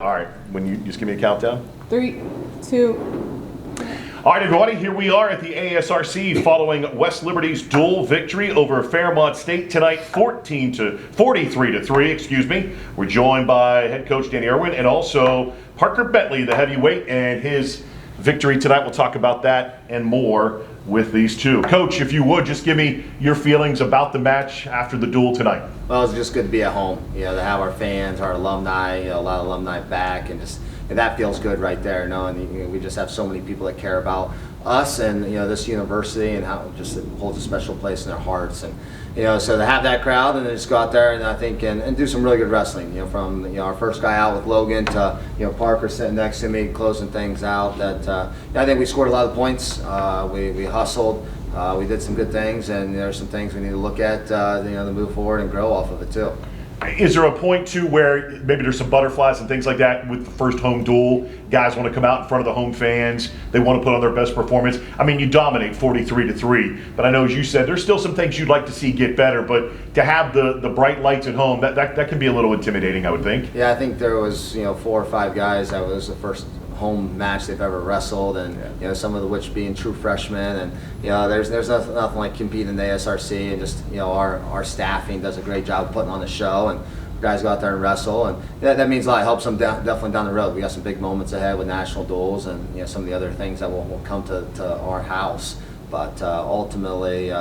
All right, when you just give me a countdown. 3, 2. All right, everybody, here we are at the ASRC following West Liberty's dual victory over Fairmont State tonight, 43-3, excuse me. We're joined by head coach Danny Irwin and also Parker Bentley, the heavyweight, and his victory tonight. We'll talk about that and more with these two. Coach, if you would, just give me your feelings about the match after the duel tonight. Well, it's just good to be at home, to have our fans, our alumni, a lot of alumni back, and that feels good right there, knowing we just have so many people that care about us and this university and how just it holds a special place in their hearts, and so to have that crowd and just go out there and I think and do some really good wrestling, from our first guy out with Logan to Parker sitting next to me closing things out. That I think we scored a lot of points. We hustled. We did some good things, and there's some things we need to look at, to move forward and grow off of it too. Is there a point too where maybe there's some butterflies and things like that with the first home duel? Guys want to come out in front of the home fans. They want to put on their best performance. I mean, you dominate 43-3, but I know, as you said, there's still some things you'd like to see get better. But to have the bright lights at home, that can be a little intimidating, I would think. Yeah, I think there was 4 or 5 guys that was the first home match they've ever wrestled, and some of which being true freshmen, and there's nothing like competing in the ASRC, and just our staffing does a great job putting on the show, and guys go out there and wrestle, and that means a lot. It helps them definitely down the road. We got some big moments ahead with national duels and some of the other things that will come to our house, but ultimately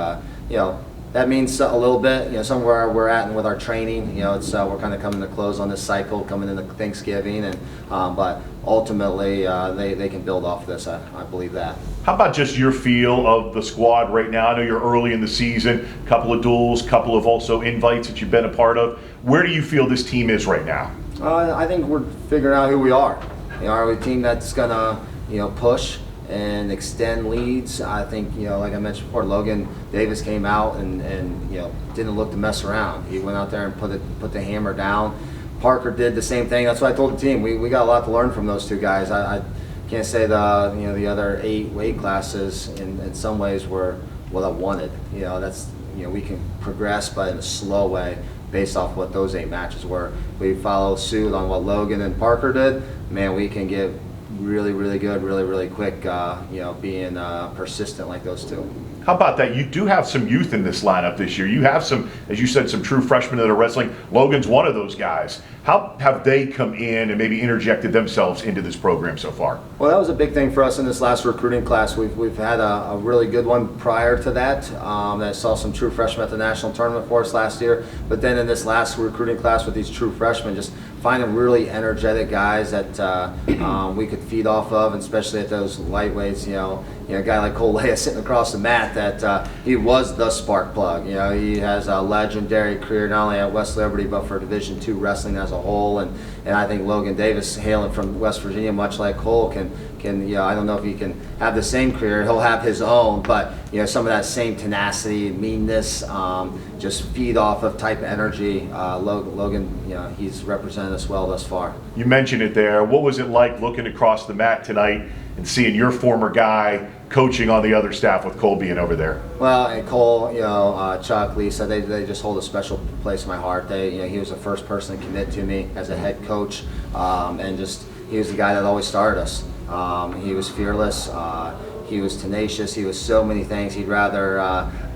that means a little bit, somewhere we're at and with our training, it's we're kind of coming to close on this cycle, coming into Thanksgiving, and but ultimately they can build off this. I believe that. How about just your feel of the squad right now? I know you're early in the season, couple of duels, couple of also invites that you've been a part of. Where do you feel this team is right now? I think we're figuring out who we are. Are we a team that's gonna push and extend leads? I think like I mentioned before, Logan Davis came out and didn't look to mess around. He went out there and put the hammer down. Parker did the same thing. That's what I told the team. We got a lot to learn from those two guys. I can't say the other 8 weight classes in some ways were what I wanted. That's we can progress, but in a slow way based off what those 8 matches were. We follow suit on what Logan and Parker did. Man, we can get really, really good, really, really quick, being persistent like those two. How about that? You do have some youth in this lineup this year. You have some, as you said, some true freshmen that are wrestling. Logan's one of those guys. How have they come in and maybe interjected themselves into this program so far? Well, that was a big thing for us in this last recruiting class. We've had a really good one prior to that. That saw some true freshmen at the national tournament for us last year. But then in this last recruiting class with these true freshmen, just finding really energetic guys that we could feed off of, and especially at those lightweights. A guy like Cole Leia sitting across the mat, that he was the spark plug. He has a legendary career not only at West Liberty but for Division II wrestling as a whole, and I think Logan Davis, hailing from West Virginia, much like Cole, can I don't know if he can have the same career. He'll have his own, but some of that same tenacity, meanness, just feed off of type of energy. Logan, he's represented us well thus far. You mentioned it there. What was it like looking across the mat tonight and seeing your former guy coaching on the other staff with Cole being over there? Well, and Cole, Chuck, Lisa, they just hold a special place in my heart. He was the first person to commit to me as a head coach, and just he was the guy that always started us. He was fearless. He was tenacious. He was so many things. He'd rather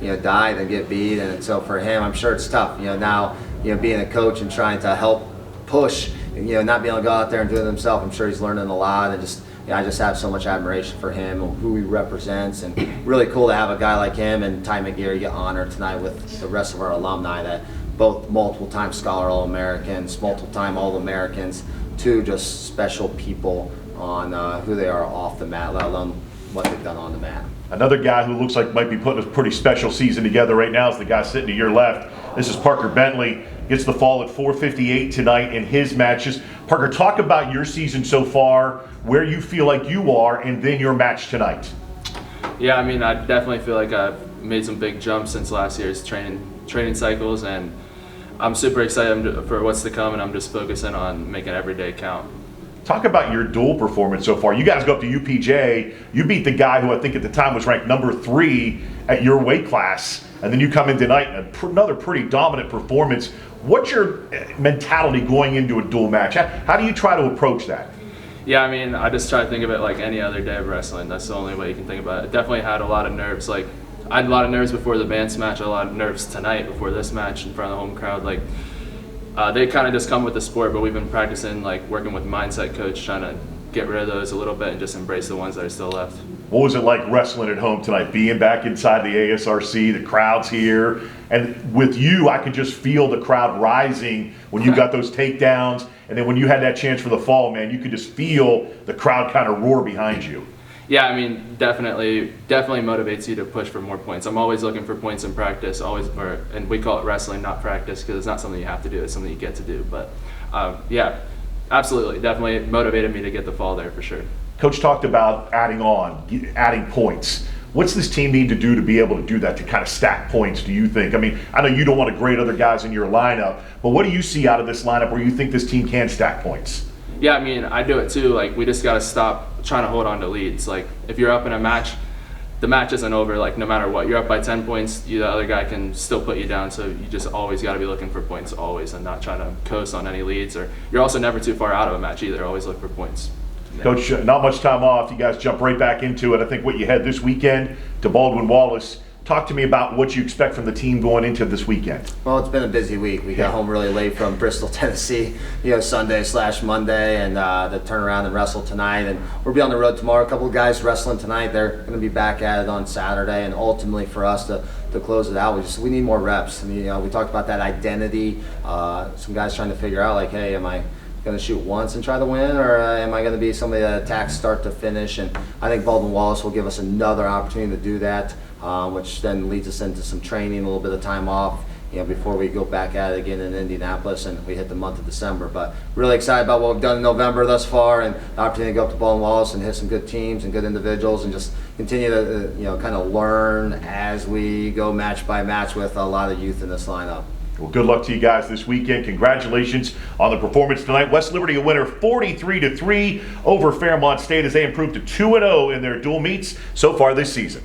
die than get beat. And so for him, I'm sure it's tough. Now being a coach and trying to help push, not being able to go out there and do it himself. I'm sure he's learning a lot, and I just have so much admiration for him and who he represents, and really cool to have a guy like him and Ty McGeary get honored tonight with the rest of our alumni, that both multiple-time Scholar All-Americans, multiple-time All-Americans, 2 just special people on who they are off the mat, let alone what they've done on the mat. Another guy who looks like might be putting a pretty special season together right now is the guy sitting to your left. This is Parker Bentley. Gets the fall at 4:58 tonight in his matches. Parker, talk about your season so far, where you feel like you are, and then your match tonight. Yeah, I mean, I definitely feel like I've made some big jumps since last year's training cycles, and I'm super excited for what's to come, and I'm just focusing on making every day count. Talk about your dual performance so far. You guys go up to UPJ. You beat the guy who I think at the time was ranked number 3 at your weight class, and then you come in tonight and another pretty dominant performance. What's your mentality going into a dual match? How do you try to approach that? Yeah, I mean, I just try to think of it like any other day of wrestling. That's the only way you can think about it. I definitely had a lot of nerves. Like, I had a lot of nerves before the Vance match. I had a lot of nerves tonight before this match in front of the home crowd. Like, they kind of just come with the sport, but we've been practicing, like, working with mindset coach, trying to get rid of those a little bit and just embrace the ones that are still left. What was it like wrestling at home tonight, being back inside the ASRC, the crowd's here, and with you, I could just feel the crowd rising when you got those takedowns, and then when you had that chance for the fall, man, you could just feel the crowd kind of roar behind you. Yeah, I mean, definitely motivates you to push for more points. I'm always looking for points in practice, and we call it wrestling, not practice, because it's not something you have to do, it's something you get to do. But yeah, absolutely, definitely motivated me to get the fall there for sure. Coach talked about adding points. What's this team need to do to be able to do that, to kind of stack points, do you think? I mean, I know you don't want to grade other guys in your lineup, but what do you see out of this lineup where you think this team can stack points? Yeah, I mean, I do it too. Like, we just got to stop trying to hold on to leads. Like, if you're up in a match, the match isn't over, like, no matter what. You're up by 10 points, the other guy can still put you down, so you just always got to be looking for points, always, and not trying to coast on any leads. Or you're also never too far out of a match either. Always look for points. Coach, not much time off. You guys jump right back into it. I think what you had this weekend to Baldwin Wallace. Talk to me about what you expect from the team going into this weekend. Well, it's been a busy week. We got home really late from Bristol, Tennessee, Sunday/Monday, and the turnaround and wrestle tonight. And we'll be on the road tomorrow. A couple of guys wrestling tonight. They're going to be back at it on Saturday. And ultimately, for us to close it out, we need more reps. I mean, we talked about that identity. Some guys trying to figure out, like, hey, am I going to shoot once and try to win, or am I going to be somebody that attacks start to finish? And I think Baldwin Wallace will give us another opportunity to do that, which then leads us into some training, a little bit of time off, before we go back at it again in Indianapolis and we hit the month of December. But really excited about what we've done in November thus far, and the opportunity to go up to Baldwin Wallace and hit some good teams and good individuals, and just continue to kind of learn as we go match by match with a lot of youth in this lineup. Well, good luck to you guys this weekend. Congratulations on the performance tonight. West Liberty a winner 43-3 over Fairmont State as they improved to 2-0 in their dual meets so far this season.